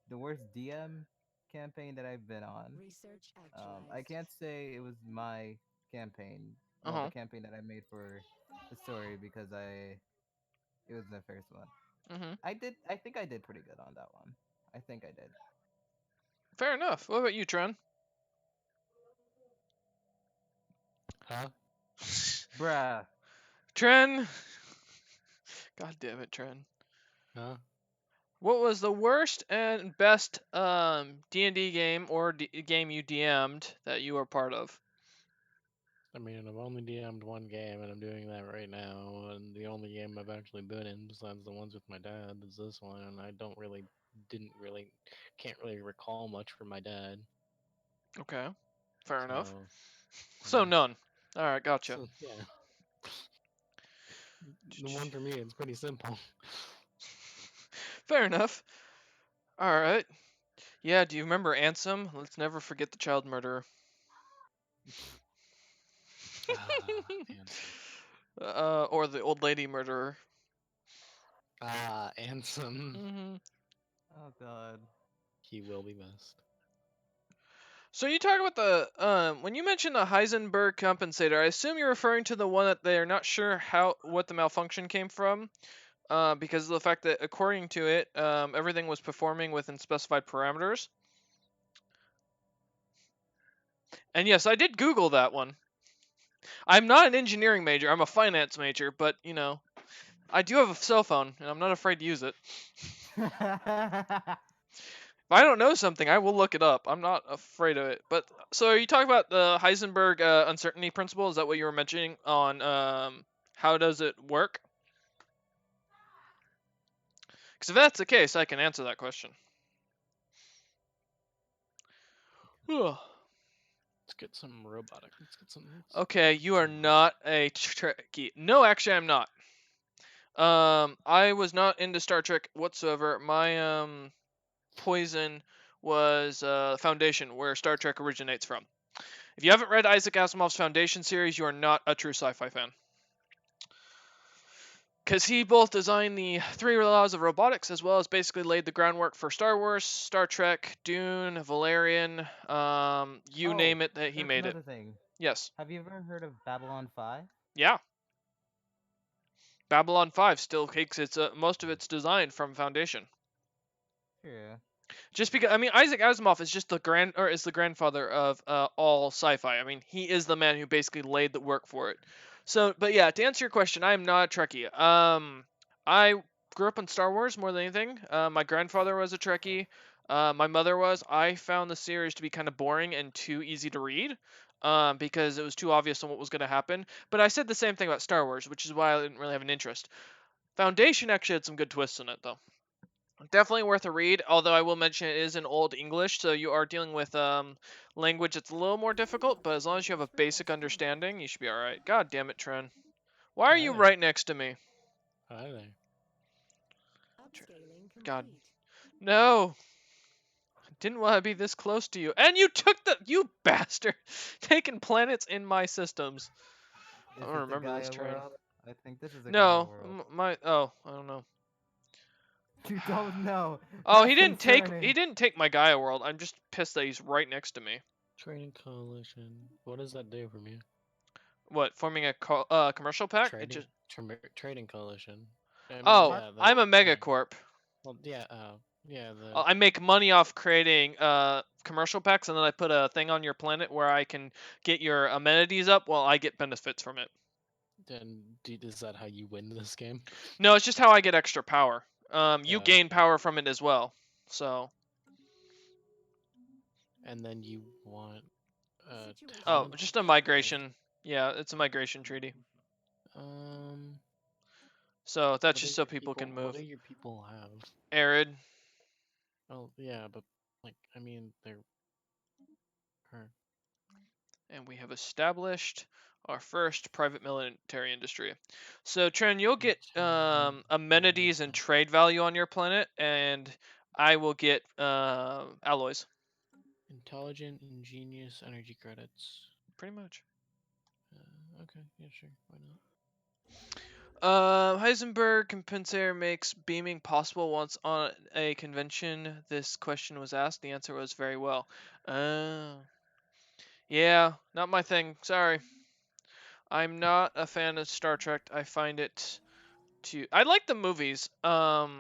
The worst DM campaign that I've been on. Research I actualized. can't say it was my campaign. Uh Well, the huh. campaign that I made for the story because it was the first one. Mhm. I think I did pretty good on that one. I think I did. Fair enough. What about you, Tren? Huh? Bruh. Tren. God damn it, Tren. Huh? What was the worst and best D&D game or game you DM'd that you were part of? I mean, I've only DM'd one game, and I'm doing that right now. And the only game I've actually been in, besides the ones with my dad, is this one. And I didn't really, can't really recall much from my dad. Okay. Fair enough. So, So yeah. none. All right, gotcha. So yeah, the one for me, it's pretty simple. Fair enough. All right. Yeah, do you remember Ansem? Let's never forget the child murderer. Ansem. Or the old lady murderer. Ansem. Hmm. Oh god. He will be missed. So you talk about the when you mention the Heisenberg compensator, I assume you're referring to the one that they're not sure what the malfunction came from, because of the fact that according to it, everything was performing within specified parameters. And yes, I did Google that one. I'm not an engineering major; I'm a finance major, but I do have a cell phone, and I'm not afraid to use it. If I don't know something, I will look it up. I'm not afraid of it. But so are you talking about the Heisenberg uncertainty principle? Is that what you were mentioning on how does it work? Because if that's the case, I can answer that question. Ugh. It's get some robotic. Let's get some. Okay, you are some not a Trekkie. No, actually, I'm not. I was not into Star Trek whatsoever. My poison was Foundation, where Star Trek originates from. If you haven't read Isaac Asimov's Foundation series, you are not a true sci-fi fan. Because he both designed the 3 laws of robotics as well as basically laid the groundwork for Star Wars, Star Trek, Dune, Valerian, you name it, that he There's made it. another thing. Yes. Have you ever heard of Babylon 5? Yeah. Babylon 5 still takes its most of its design from Foundation. True. Just because, I mean, Isaac Asimov is just the grandfather of all sci-fi. I mean, he is the man who basically laid the work for it. So, but yeah, to answer your question, I am not a Trekkie. I grew up on Star Wars more than anything. My grandfather was a Trekkie. My mother was. I found the series to be kind of boring and too easy to read. Because it was too obvious on what was going to happen. But I said the same thing about Star Wars, which is why I didn't really have an interest. Foundation actually had some good twists in it, though. Definitely worth a read, although I will mention it is in Old English, so you are dealing with language that's a little more difficult, but as long as you have a basic understanding, you should be alright. God damn it, Tren. Why are Hi you there. right next to me? Hi there. Upscaling God. complete. No! I didn't want to be this close to you. And you took you bastard! Taking planets in my systems. I Is don't this a remember this Gaia Tren. world? I think this is a Gaia No, world. oh, I don't know. You don't know. Oh, That's he concerning. didn't take my Gaia world. I'm just pissed that he's right next to me. Trading coalition. What does that do for me? What, forming a commercial pack? It Trading just trading coalition. I mean, Oh, yeah, I'm a yeah. megacorp. Well, yeah, yeah. I make money off creating commercial packs, and then I put a thing on your planet where I can get your amenities up while I get benefits from it. Then is that how you win this game? No, it's just how I get extra power. You Yeah. gain power from it as well. So, And then you want Situation oh, talent. just a migration. Yeah, it's a migration treaty. Um, So that's what do just so your people can people? What move. do your people have? Arid, Oh, yeah, but like, I mean, they're. and we have established our first private military industry. So Tren, you'll get amenities and trade value on your planet, and I will get alloys. Intelligent, ingenious, energy credits. Pretty much. Okay, yeah, sure, why not? Heisenberg compensator makes beaming possible once on a convention. This question was asked. The answer was very well. Yeah, not my thing. Sorry. I'm not a fan of Star Trek. I find it I like the movies. The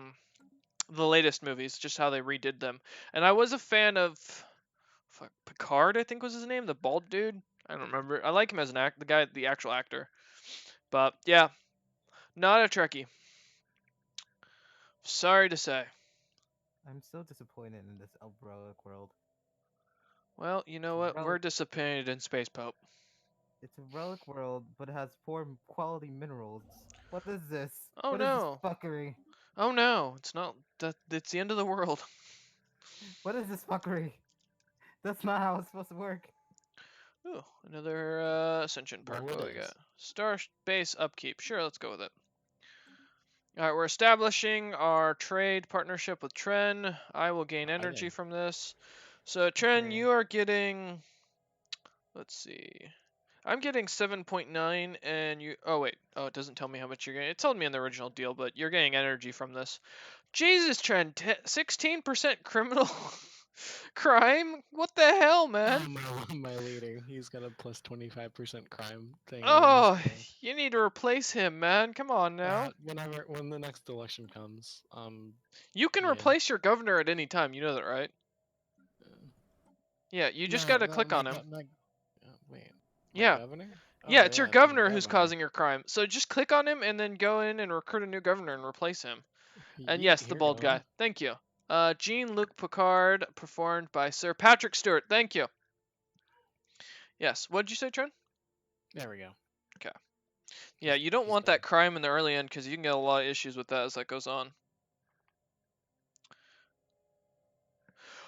latest movies, just how they redid them. And I was a fan of Picard, I think was his name, the bald dude. I don't remember. I like him as the actual actor. But yeah, not a Trekkie. Sorry to say. I'm so disappointed in this heroic world. Well, you know what? We're disappointed in Space Pope. It's a relic world, but it has poor quality minerals. What is this? Oh What is this no. fuckery? Oh no, it's not that it's the end of the world. What is this fuckery? That's not how it's supposed to work. Ooh, another ascension perk. Well, What it do we is. got? Star base upkeep. Sure, let's go with it. Alright, we're establishing our trade partnership with Tren. I will gain energy from this. So, Tren, Okay. you are getting. Let's see. I'm getting 7.9, and you. Oh, wait. Oh, it doesn't tell me how much you're getting. It told me in the original deal, but you're getting energy from this. Jesus, Tren. 16% criminal crime? What the hell, man? My leader, he's got a plus 25% crime thing. Oh, you need to replace him, man. Come on now. When the next election comes, You can yeah. replace your governor at any time. You know that, right? Yeah, you just gotta click on him. Wait, my Yeah. governor? Yeah, Oh it's your yeah, it's my governor who's governor. causing your crime. So just click on him and then go in and recruit a new governor and replace him. And yes, the Here you bald are. guy. Thank you. Jean-Luc Picard, performed by Sir Patrick Stewart. Thank you. Yes. What did you say, Trent? There we go. Okay. Yeah, you don't want that crime in the early end because you can get a lot of issues with that as that goes on.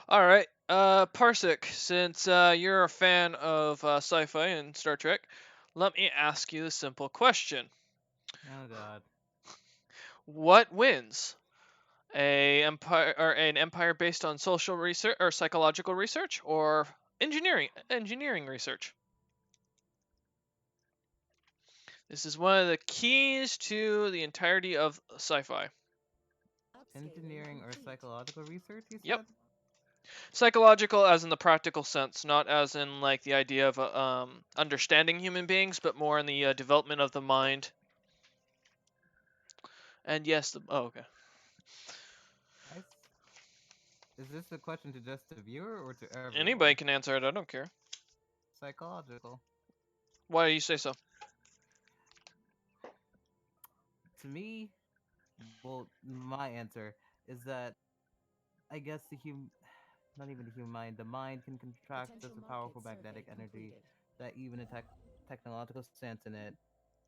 All right. Parsec, since you're a fan of sci-fi and Star Trek, let me ask you the simple question: Oh god. what wins? An empire based on social research or psychological research, or engineering research? This is one of the keys to the entirety of sci-fi. Upscaling Engineering or complete. psychological research, you Yep. said? Psychological as in the practical sense, not as in like the idea of understanding human beings, but more in the development of the mind. And yes, oh, okay. I s- Is this a question to just the viewer or to Anybody everyone? can answer it. I don't care. Psychological. Why do you say so? To me, well, my answer is that I guess not even the human mind, the mind can contract Potential such a market powerful magnetic survey energy completed. that even a technological stance in it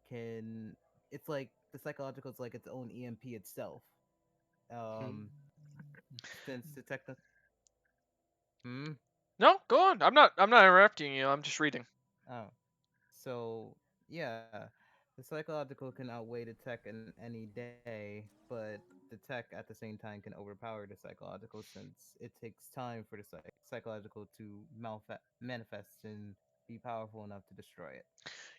can. It's like the psychological is like its own EMP itself. Hmm. Um, since the techno. Hmm. No, go on. I'm not interrupting you. I'm just reading. Oh, so yeah, the psychological can outweigh the tech in any day, but the tech at the same time can overpower the psychological since it takes time for the psychological to manifest and be powerful enough to destroy it.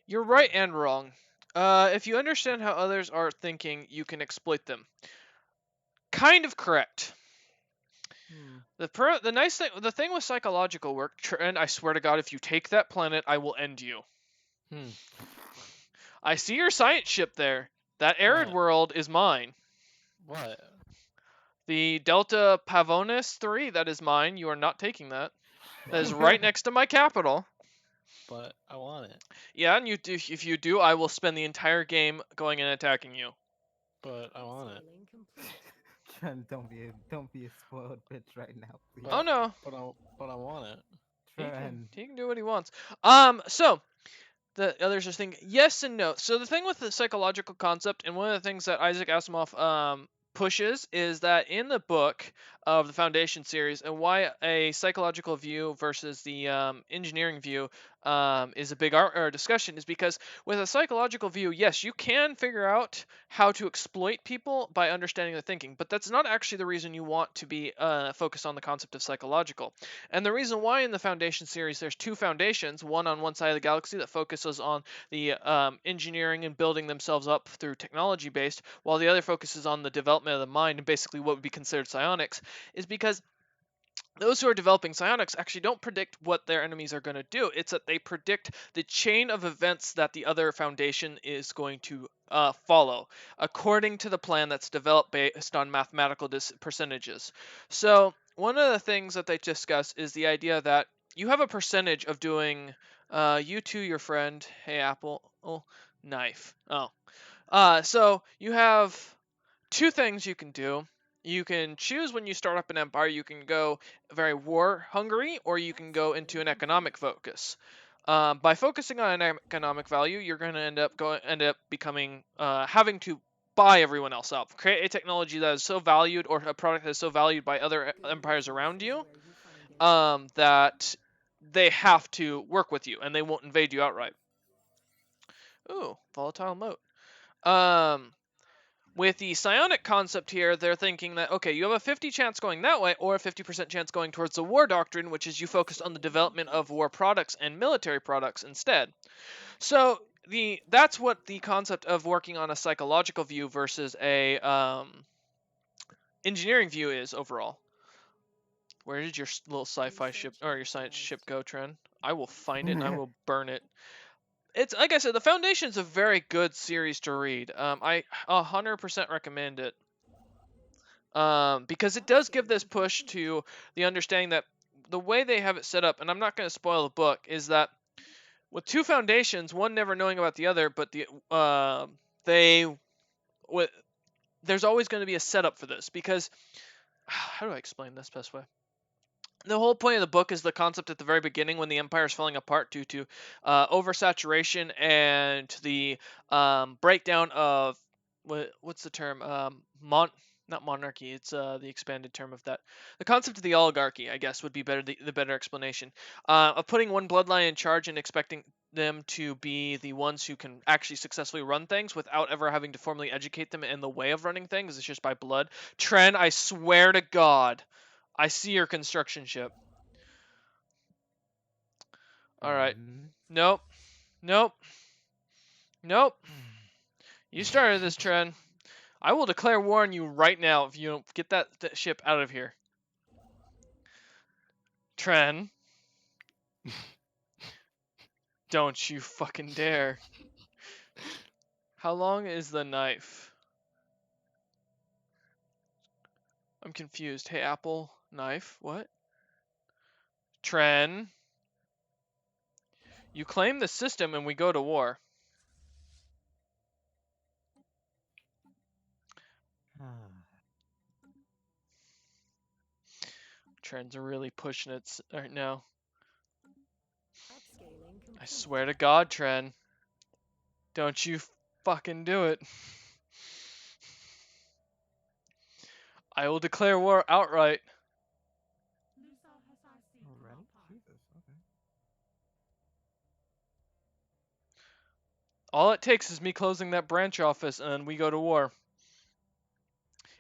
You're So, right and wrong. If you understand how others are thinking, you can exploit them. Kind of correct. hmm. The nice thing, the thing with psychological work, and I swear to God, if you take that planet, I will end you. Hmm. I see your science ship there. That arid What? world is mine. What? The Delta Pavonis 3, that is mine. You are not taking that. That is right next to my capital. But I want it. Yeah, and if you do, I will spend the entire game going and attacking you. But I want it. Upscaling complete. Trent, don't be a spoiled bitch right now, please. Oh But no, but I want it. Trent. he can do what he wants. So the others just think yes and no. So the thing with the psychological concept, and one of the things that Isaac Asimov pushes, is that in the book of the Foundation series, and why a psychological view versus the engineering view is a big discussion, is because with a psychological view, yes, you can figure out how to exploit people by understanding their thinking, but that's not actually the reason you want to be focused on the concept of psychological. And the reason why in the Foundation series there's two foundations, one on one side of the galaxy that focuses on the engineering and building themselves up through technology based, while the other focuses on the development of the mind and basically what would be considered psionics, is because those who are developing psionics actually don't predict what their enemies are going to do. It's that they predict the chain of events that the other foundation is going to follow, according to the plan that's developed based on mathematical percentages. So, one of the things that they discuss is the idea that you have a percentage of doing, you to your friend, hey Apple, oh, knife. Oh. So, you have two things you can do. You can choose when you start up an empire, you can go very war hungry, or you can go into Upscaling an complete. economic focus. By focusing on an economic value, you're going to end up becoming having to buy everyone else out. Create a technology that is so valued, or a product that is so valued by other Good empires business around is you, where you find it. that they have to work with you and they won't invade you outright. Ooh, volatile moat. Um, with the psionic concept here, they're thinking that, okay, you have a 50 chance going that way, or a 50% chance going towards the war doctrine, which is you focus on the Upscaling development complete. of war products and military products instead. So that's what the concept of working on a psychological view versus a engineering view is overall. Where did your little sci-fi ship Research or your science ship maximized. go, Tren? I will find it and I will burn it. It's like I said, the Foundation is a very good series to read. I 100% recommend it. Because it does give this Upscaling push complete. to the understanding that the way they have it set up, and I'm not going to spoil the book, is that with two foundations, one never knowing about the other, but they with there's always going to be a setup for this because how do I explain this best way? The whole point of the book is the concept at the very beginning when the empire is falling apart due to oversaturation and the breakdown of what's the term Not monarchy. It's the expanded term of that. The concept of the oligarchy, I guess, would be better the better explanation. Of putting one bloodline in charge and expecting them to be the ones who can actually successfully run things without ever having to formally educate them in the way of running things. It's just by blood. Tren, I swear to God, I see your construction ship. All right. Nope. Nope. Nope. You started this, Tren. I will declare war on you right now if you don't get that ship out of here. Tren. Don't you fucking dare. How long is the knife? I'm confused. Hey, Apple, knife, what? Tren. You claim the system and we go to war. Tren's really pushing it right now. I swear to God, Tren. Don't you fucking do it. I will declare war outright. Already? Jesus, okay. All it takes is me closing that branch office and then we go to war.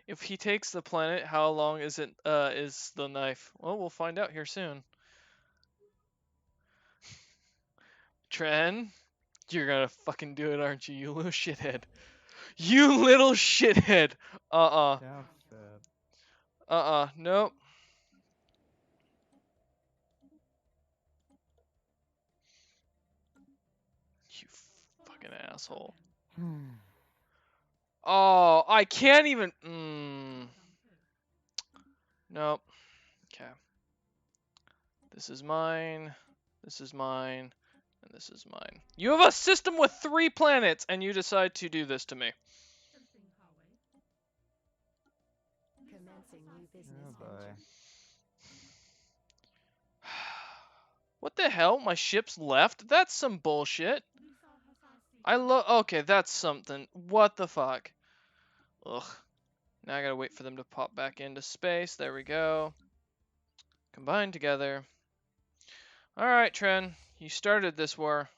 If he takes the planet, how long is the knife? Well, we'll find out here soon. Tren, you're gonna fucking do it, aren't you, you little shithead? You little shithead! Downstab. Nope. You fucking asshole. Oh, I can't even. Nope. Okay. This is mine. This is mine. And this is mine. You have a system with 3 planets, and you decide to do this to me. Oh boy. What the hell? My ship's left? That's some bullshit. Okay, that's something. What the fuck? Ugh. Now I gotta wait for them to pop back into space. There we go. Combine together. Alright, Tren. You started this war.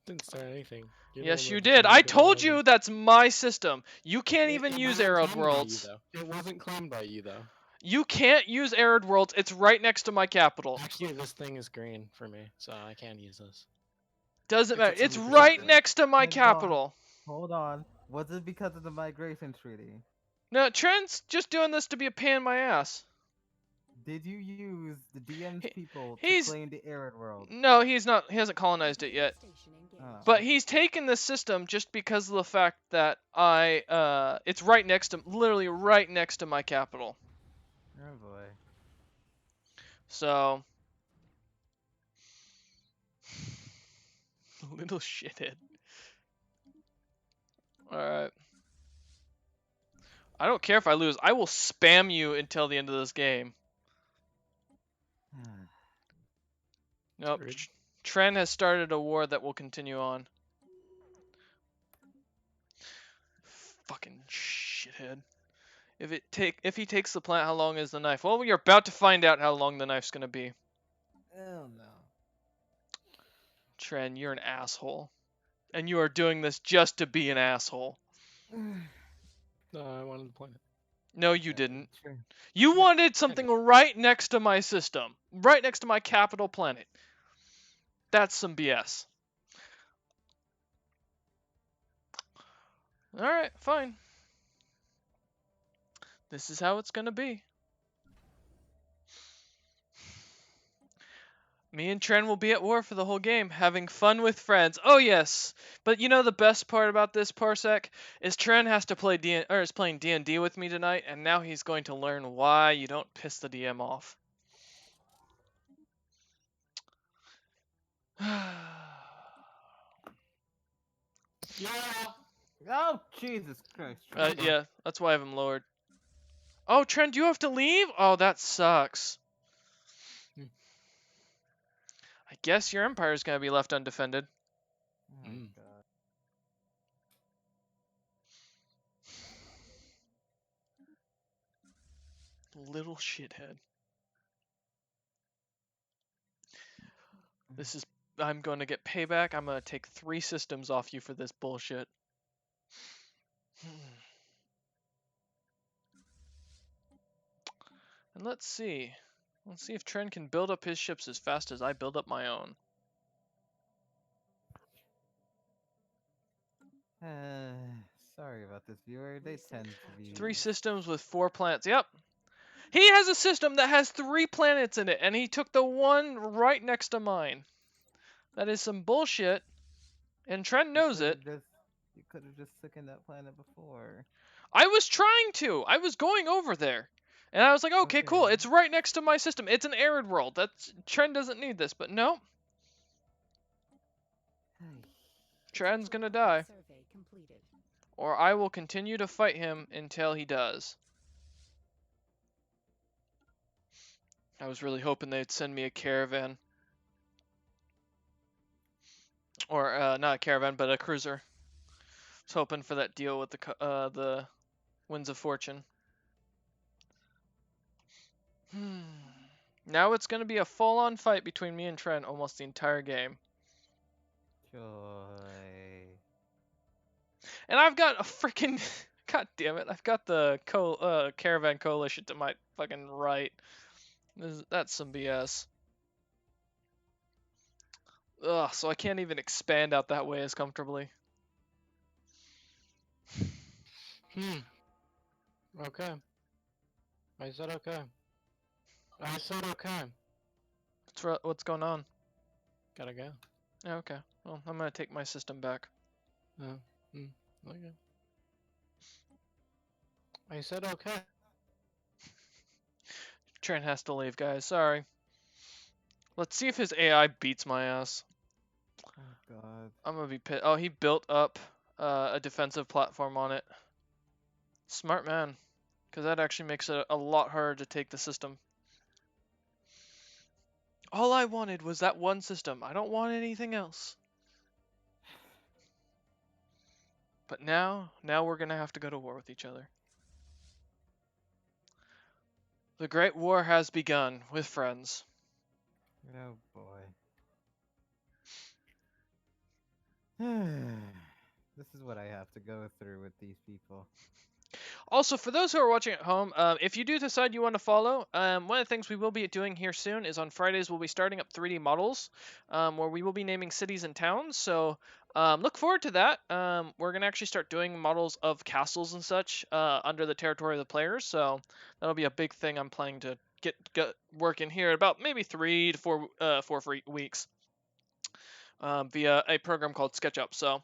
Didn't start anything. Yes, you did. I told you that's my system. You can't even It use wasn't Arid claimed by you, Worlds. though. It wasn't claimed by you, though. You can't use Arid Worlds. It's right next to my capital. Actually, this thing is green for me, so I can't use this. Doesn't matter. It's 100% right green. next to my Hold on. capital. Hold on. Was it because of the migration treaty? No, Tren's just doing this to be a pain in my ass. Did you use the DM's people to he's- claim the Arid world? No, he's not. He hasn't colonized it yet. Oh. But he's taken this system just because of the fact that it's right next to, literally right next to my capital. Oh boy. So, little shithead. Alright. I don't care if I lose. I will spam you until the end of this game. Nope. Rude. Tren has started a war that will continue on. Fucking shithead. If he takes the plant, how long is the knife? Well, you're about to find out how long the knife's gonna be. Hell no. Tren, you're an asshole. And you are doing this just to be an asshole. No, I wanted the planet. No, you didn't. True. You wanted something right next to my system. Right next to my capital planet. That's some BS. Alright, fine. This is how it's gonna be. Me and Tren will be at war for the whole game, having fun with friends. Oh yes, but you know the best part about this Parsec is Tren has to play is playing D&D with me tonight, and now he's going to learn why you don't piss the DM off. Yeah. Oh Jesus Christ. Yeah, that's why I have him lowered. Oh, Tren, do you have to leave? Oh, that sucks. I guess your empire is gonna be left undefended. Oh my God. Little shithead. This is. I'm going to get payback. I'm going to take 3 systems off you for this bullshit. And let's see. Let's see if Tren can build up his ships as fast as I build up my own. Sorry about this, viewer. They tend to be 3 systems with 4 planets. Yep. He has a system that has 3 planets in it, and he took the one right next to mine. That is some bullshit, and Tren knows it. You could have just taken that planet before. I was trying to. I was going over there. And I was like, okay, cool. Okay. It's right next to my system. It's an arid world. That's Tren doesn't need this, but no. Tren's gonna die. Or I will continue to fight him until he does. I was really hoping they'd send me a caravan. Or, not a caravan, but a cruiser. I was hoping for that deal with the Winds of Fortune. Now it's going to be a full-on fight between me and Tren almost the entire game. Joy. And I've got a freaking... God damn it. I've got the Caravan Coalition to my fucking right. That's some BS. Ugh, so I can't even expand out that way as comfortably. Okay. I said okay. I said okay. What's going on? Gotta go. Yeah, okay. Well, I'm gonna take my system back. Okay. I said okay. Tren has to leave, guys. Sorry. Let's see if his AI beats my ass. Oh god. I'm gonna be pissed. Oh, he built up a defensive platform on it. Smart man. Because that actually makes it a lot harder to take the system. All I wanted was that one system. I don't want anything else. But now we're gonna have to go to war with each other. The Great War has begun with friends. Oh boy. This is what I have to go through with these people. Also, for those who are watching at home, if you do decide you want to follow, one of the things we will be doing here soon is on Fridays we'll be starting up 3D models, where we will be naming cities and towns. So look forward to that. We're gonna actually start doing models of castles and such under the territory of the players. So that'll be a big thing I'm planning to get working here in about maybe 3 to 4 weeks via a program called SketchUp. So.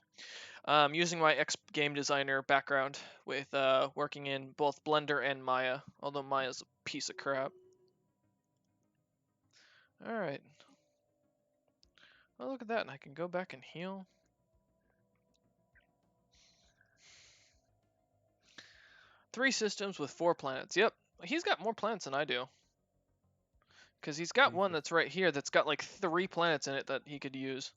Using my ex-game designer background with working in both Blender and Maya, although Maya's a piece of crap. Alright. Oh, look at that, and I can go back and heal. Three systems with 4 planets. Yep, he's got more planets than I do. Because he's got one that's right here that's got like 3 planets in it that he could use.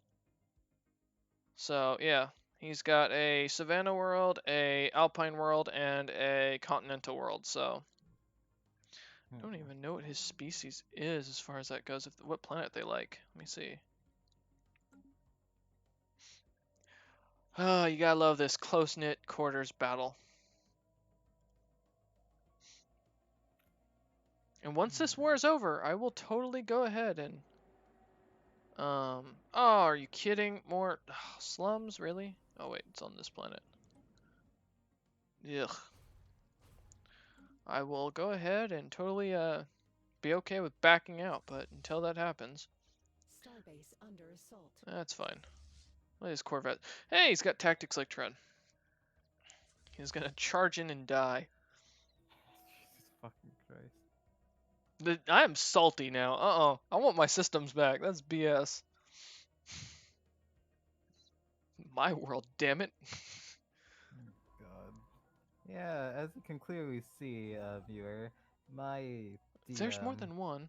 So, yeah. He's got a Savannah world, a Alpine world, and a Continental world, so... I don't even know what his species is as far as that goes, what planet they like. Let me see. Oh, you gotta love this close-knit quarters battle. And once this war is over, I will totally go ahead and... Oh, are you kidding? More slums, really? Oh wait, it's on this planet. Ugh. I will go ahead and totally be okay with backing out, but until that happens... Starbase under assault. That's fine. Look at his Corvette. Hey, he's got tactics like Tren. He's gonna charge in and die. Jesus fucking Christ. I am salty now. I want my systems back. That's BS. My world, damn it. God. Yeah, as you can clearly see, viewer, There's more than one.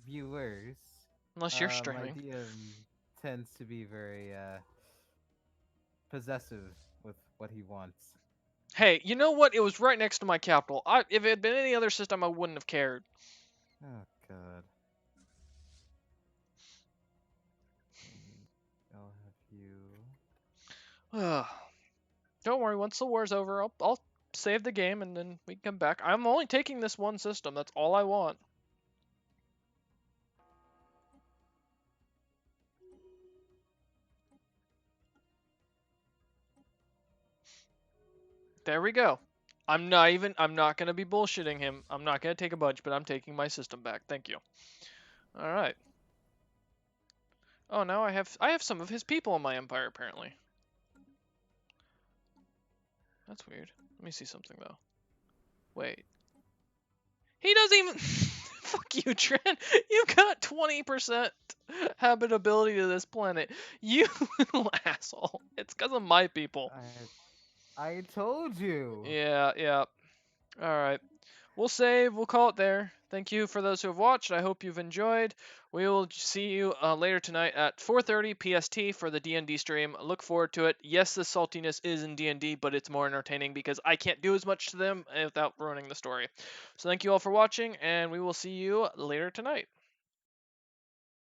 viewers, Unless you're my streaming. DM tends to be very possessive with what he wants. Hey, you know what? It was right next to my capital. If it had been any other system, I wouldn't have cared. Oh god. I'll have you. Don't worry. Once the war's over, I'll save the game and then we can come back. I'm only taking this one system. That's all I want. There we go. I'm not gonna be bullshitting him. I'm not gonna take a bunch, but I'm taking my system back. Thank you. All right. Oh, now I have some of his people in my empire apparently. That's weird. Let me see something though. Wait. He doesn't even. Fuck you, Trent. You got 20% habitability to this planet. You little asshole. It's because of my people. I told you. Yeah, yeah. Alright. We'll save. We'll call it there. Thank you for those who have watched. I hope you've enjoyed. We will see you later tonight at 4:30 PST for the D&D stream. Look forward to it. Yes, the saltiness is in D&D, but it's more entertaining because I can't do as much to them without ruining the story. So thank you all for watching, and we will see you later tonight.